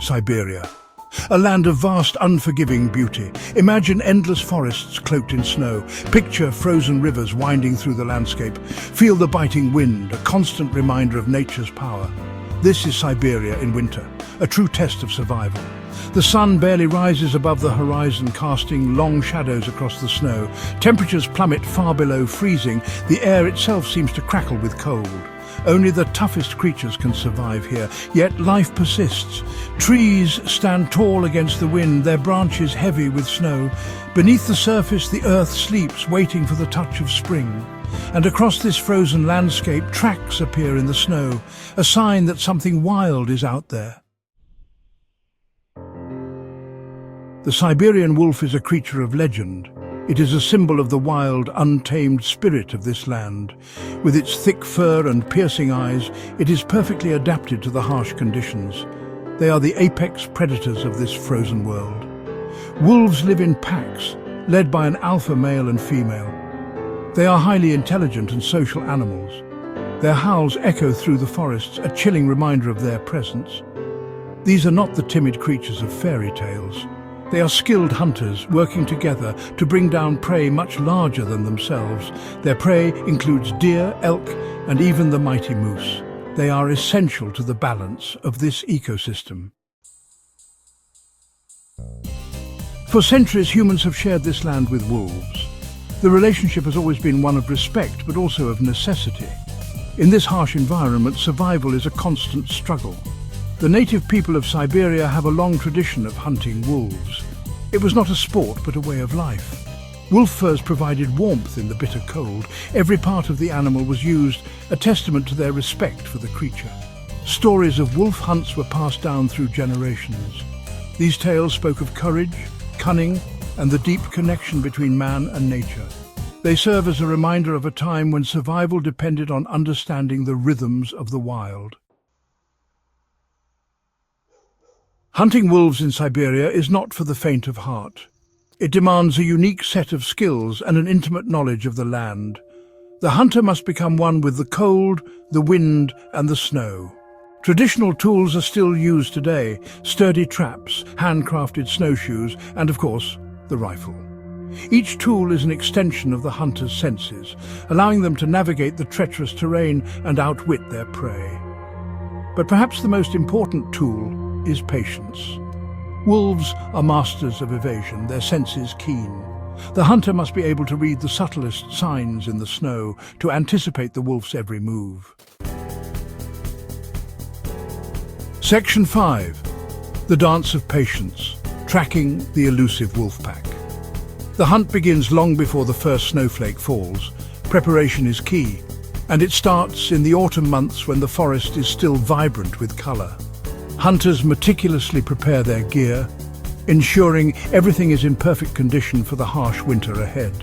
Siberia. A land of vast, unforgiving beauty. Imagine endless forests cloaked in snow. Picture frozen rivers winding through the landscape. Feel the biting wind, a constant reminder of nature's power. This is Siberia in winter, a true test of survival. The sun barely rises above the horizon, casting long shadows across the snow. Temperatures plummet far below freezing. The air itself seems to crackle with cold. Only the toughest creatures can survive here, yet life persists. Trees stand tall against the wind, their branches heavy with snow. Beneath the surface, the earth sleeps, waiting for the touch of spring. And across this frozen landscape, tracks appear in the snow, a sign that something wild is out there. The Siberian wolf is a creature of legend. It is a symbol of the wild, untamed spirit of this land. With its thick fur and piercing eyes, it is perfectly adapted to the harsh conditions. They are the apex predators of this frozen world. Wolves live in packs, led by an alpha male and female. They are highly intelligent and social animals. Their howls echo through the forests, a chilling reminder of their presence. These are not the timid creatures of fairy tales. They are skilled hunters working together to bring down prey much larger than themselves. Their prey includes deer, elk, and even the mighty moose. They are essential to the balance of this ecosystem. For centuries, humans have shared this land with wolves. The relationship has always been one of respect, but also of necessity. In this harsh environment, survival is a constant struggle. The native people of Siberia have a long tradition of hunting wolves. It was not a sport, but a way of life. Wolf furs provided warmth in the bitter cold. Every part of the animal was used, a testament to their respect for the creature. Stories of wolf hunts were passed down through generations. These tales spoke of courage, cunning, and the deep connection between man and nature. They serve as a reminder of a time when survival depended on understanding the rhythms of the wild. Hunting wolves in Siberia is not for the faint of heart. It demands a unique set of skills and an intimate knowledge of the land. The hunter must become one with the cold, the wind, and the snow. Traditional tools are still used today: sturdy traps, handcrafted snowshoes, and of course, the rifle. Each tool is an extension of the hunter's senses, allowing them to navigate the treacherous terrain and outwit their prey. But perhaps the most important tool is patience. Wolves are masters of evasion, their senses keen. The hunter must be able to read the subtlest signs in the snow, to anticipate the wolf's every move. Section 5. The Dance of Patience, tracking the elusive wolf pack. The hunt begins long before the first snowflake falls. Preparation is key, and it starts in the autumn months when the forest is still vibrant with colour. Hunters meticulously prepare their gear, ensuring everything is in perfect condition for the harsh winter ahead.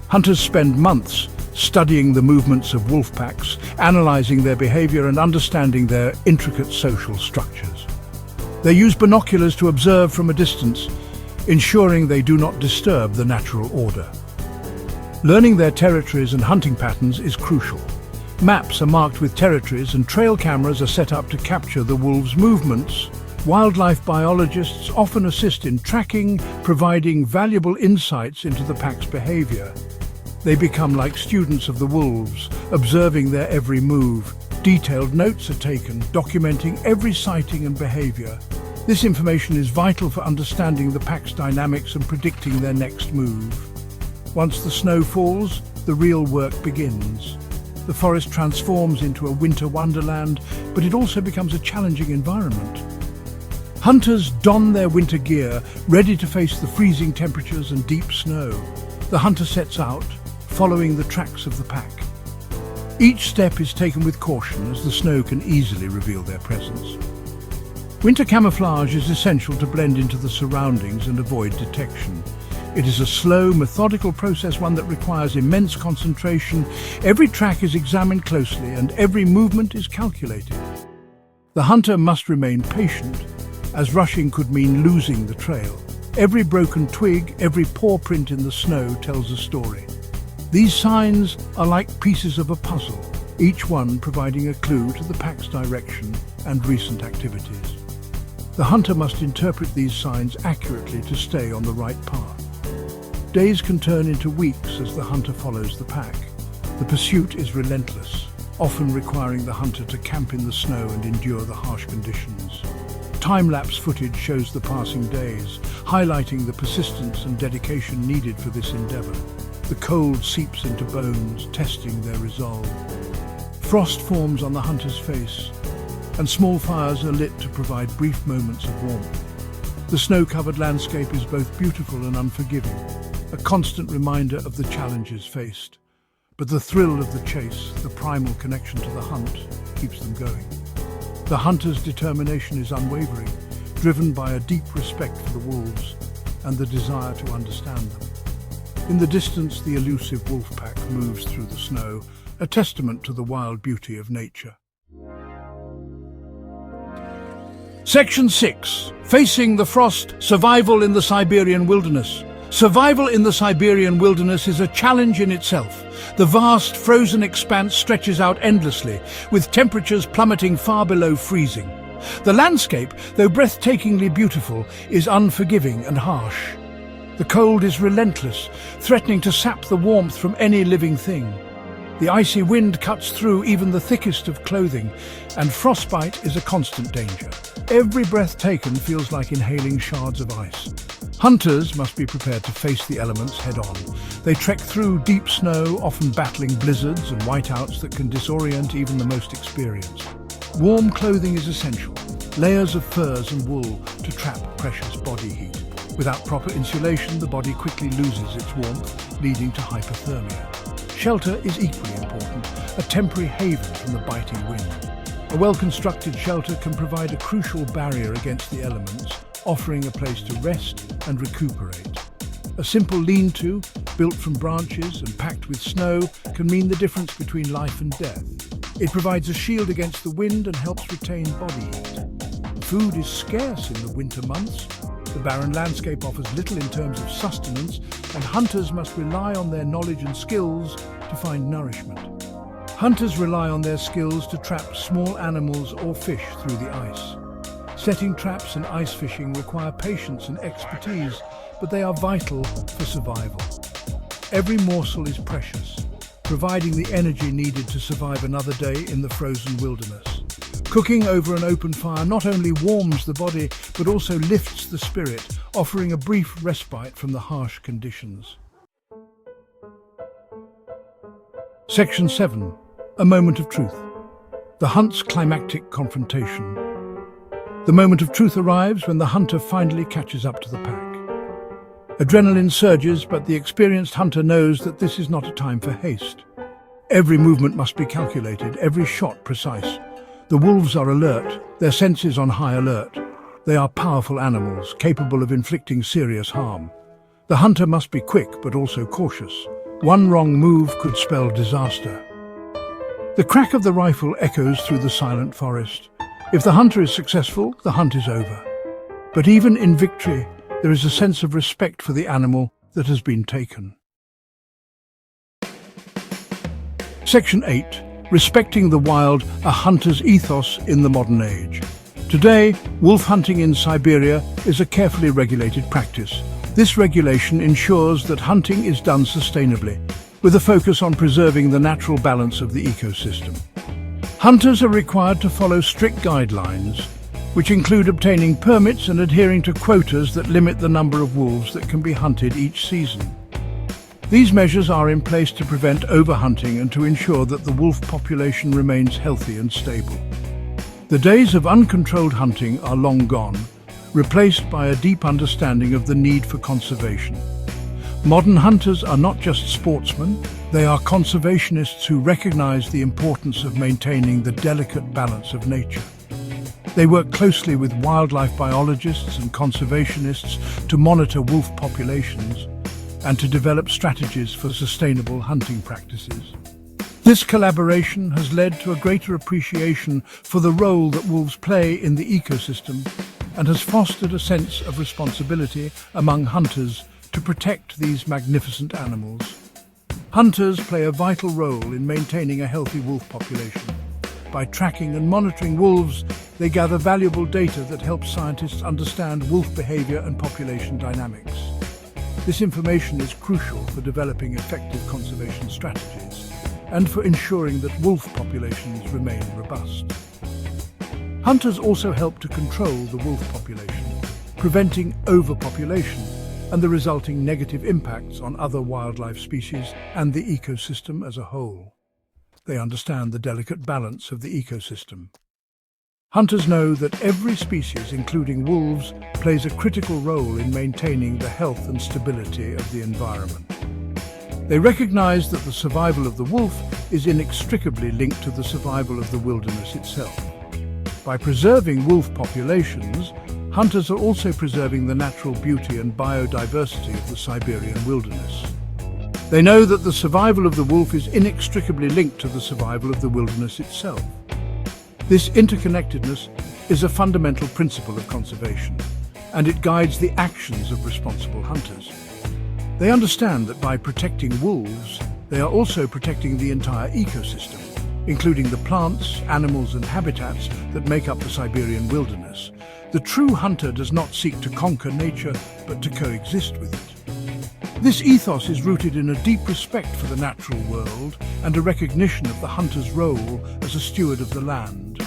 Hunters spend months studying the movements of wolf packs, analysing their behaviour and understanding their intricate social structures. They use binoculars to observe from a distance, ensuring they do not disturb the natural order. Learning their territories and hunting patterns is crucial. Maps are marked with territories and trail cameras are set up to capture the wolves' movements. Wildlife biologists often assist in tracking, providing valuable insights into the pack's behaviour. They become like students of the wolves, observing their every move. Detailed notes are taken, documenting every sighting and behaviour. This information is vital for understanding the pack's dynamics and predicting their next move. Once the snow falls, the real work begins. The forest transforms into a winter wonderland, but it also becomes a challenging environment. Hunters don their winter gear, ready to face the freezing temperatures and deep snow. The hunter sets out, following the tracks of the pack. Each step is taken with caution, as the snow can easily reveal their presence. Winter camouflage is essential to blend into the surroundings and avoid detection. It is a slow, methodical process, one that requires immense concentration. Every track is examined closely and every movement is calculated. The hunter must remain patient, as rushing could mean losing the trail. Every broken twig, every paw print in the snow tells a story. These signs are like pieces of a puzzle, each one providing a clue to the pack's direction and recent activities. The hunter must interpret these signs accurately to stay on the right path. Days can turn into weeks as the hunter follows the pack. The pursuit is relentless, often requiring the hunter to camp in the snow and endure the harsh conditions. Time-lapse footage shows the passing days, highlighting the persistence and dedication needed for this endeavor. The cold seeps into bones, testing their resolve. Frost forms on the hunter's face, and small fires are lit to provide brief moments of warmth. The snow-covered landscape is both beautiful and unforgiving, a constant reminder of the challenges faced. But the thrill of the chase, the primal connection to the hunt, keeps them going. The hunter's determination is unwavering, driven by a deep respect for the wolves and the desire to understand them. In the distance, the elusive wolf pack moves through the snow, a testament to the wild beauty of nature. Section 6. Facing the frost, survival in the Siberian wilderness. Survival in the Siberian wilderness is a challenge in itself. The vast frozen expanse stretches out endlessly, with temperatures plummeting far below freezing. The landscape, though breathtakingly beautiful, is unforgiving and harsh. The cold is relentless, threatening to sap the warmth from any living thing. The icy wind cuts through even the thickest of clothing, and frostbite is a constant danger. Every breath taken feels like inhaling shards of ice. Hunters must be prepared to face the elements head-on. They trek through deep snow, often battling blizzards and whiteouts that can disorient even the most experienced. Warm clothing is essential, layers of furs and wool to trap precious body heat. Without proper insulation, the body quickly loses its warmth, leading to hypothermia. Shelter is equally important, a temporary haven from the biting wind. A well-constructed shelter can provide a crucial barrier against the elements, offering a place to rest and recuperate. A simple lean-to, built from branches and packed with snow, can mean the difference between life and death. It provides a shield against the wind and helps retain body heat. Food is scarce in the winter months. The barren landscape offers little in terms of sustenance, and hunters must rely on their knowledge and skills to find nourishment. Hunters rely on their skills to trap small animals or fish through the ice. Setting traps and ice fishing require patience and expertise, but they are vital for survival. Every morsel is precious, providing the energy needed to survive another day in the frozen wilderness. Cooking over an open fire not only warms the body, but also lifts the spirit, offering a brief respite from the harsh conditions. Section 7. A moment of truth. The hunt's climactic confrontation. The moment of truth arrives when the hunter finally catches up to the pack. Adrenaline surges, but the experienced hunter knows that this is not a time for haste. Every movement must be calculated, every shot precise. The wolves are alert, their senses on high alert. They are powerful animals, capable of inflicting serious harm. The hunter must be quick, but also cautious. One wrong move could spell disaster. The crack of the rifle echoes through the silent forest. If the hunter is successful, the hunt is over. But even in victory, there is a sense of respect for the animal that has been taken. Section 8. Respecting the wild, a hunter's ethos in the modern age. Today, wolf hunting in Siberia is a carefully regulated practice. This regulation ensures that hunting is done sustainably, with a focus on preserving the natural balance of the ecosystem. Hunters are required to follow strict guidelines, which include obtaining permits and adhering to quotas that limit the number of wolves that can be hunted each season. These measures are in place to prevent overhunting and to ensure that the wolf population remains healthy and stable. The days of uncontrolled hunting are long gone, replaced by a deep understanding of the need for conservation. Modern hunters are not just sportsmen, they are conservationists who recognize the importance of maintaining the delicate balance of nature. They work closely with wildlife biologists and conservationists to monitor wolf populations and to develop strategies for sustainable hunting practices. This collaboration has led to a greater appreciation for the role that wolves play in the ecosystem and has fostered a sense of responsibility among hunters to protect these magnificent animals. Hunters play a vital role in maintaining a healthy wolf population. By tracking and monitoring wolves, They gather valuable data that helps scientists understand wolf behavior and population dynamics. This information is crucial for developing effective conservation strategies and for ensuring that wolf populations remain robust. Hunters also help to control the wolf population, preventing overpopulation and the resulting negative impacts on other wildlife species and the ecosystem as a whole. They understand the delicate balance of the ecosystem. Hunters know that every species, including wolves, plays a critical role in maintaining the health and stability of the environment. They recognize that the survival of the wolf is inextricably linked to the survival of the wilderness itself. By preserving wolf populations, hunters are also preserving the natural beauty and biodiversity of the Siberian wilderness. They know that the survival of the wolf is inextricably linked to the survival of the wilderness itself. This interconnectedness is a fundamental principle of conservation, and it guides the actions of responsible hunters. They understand that by protecting wolves, they are also protecting the entire ecosystem, including the plants, animals, and habitats that make up the Siberian wilderness. The true hunter does not seek to conquer nature, but to coexist with it. This ethos is rooted in a deep respect for the natural world and a recognition of the hunter's role as a steward of the land.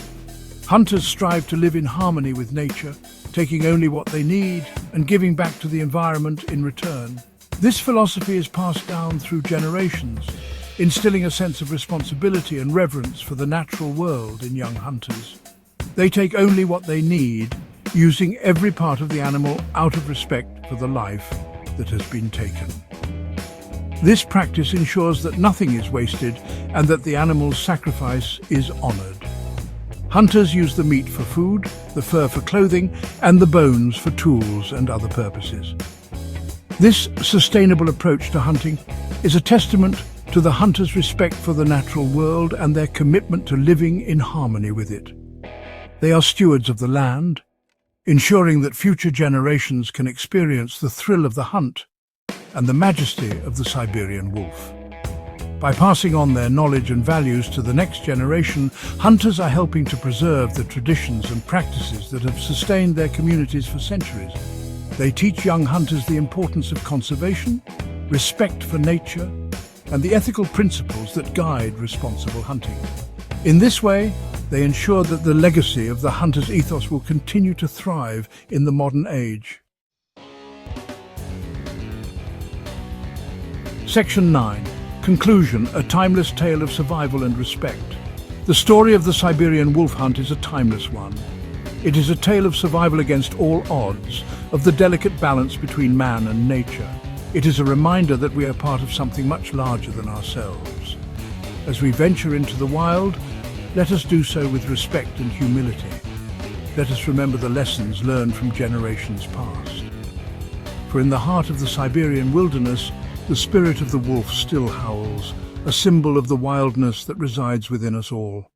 Hunters strive to live in harmony with nature, taking only what they need and giving back to the environment in return. This philosophy is passed down through generations, instilling a sense of responsibility and reverence for the natural world in young hunters. They take only what they need, using every part of the animal out of respect for the life that has been taken. This practice ensures that nothing is wasted and that the animal's sacrifice is honored. Hunters use the meat for food, the fur for clothing, and the bones for tools and other purposes. This sustainable approach to hunting is a testament to the hunter's respect for the natural world and their commitment to living in harmony with it. They are stewards of the land, ensuring that future generations can experience the thrill of the hunt and the majesty of the Siberian wolf. By passing on their knowledge and values to the next generation, hunters are helping to preserve the traditions and practices that have sustained their communities for centuries. They teach young hunters the importance of conservation, respect for nature, and the ethical principles that guide responsible hunting. In this way, they ensure that the legacy of the hunter's ethos will continue to thrive in the modern age. Section 9. Conclusion: a timeless tale of survival and respect. The story of the Siberian wolf hunt is a timeless one. It is a tale of survival against all odds, of the delicate balance between man and nature. It is a reminder that we are part of something much larger than ourselves. As we venture into the wild, let us do so with respect and humility. Let us remember the lessons learned from generations past. For in the heart of the Siberian wilderness, the spirit of the wolf still howls, a symbol of the wildness that resides within us all.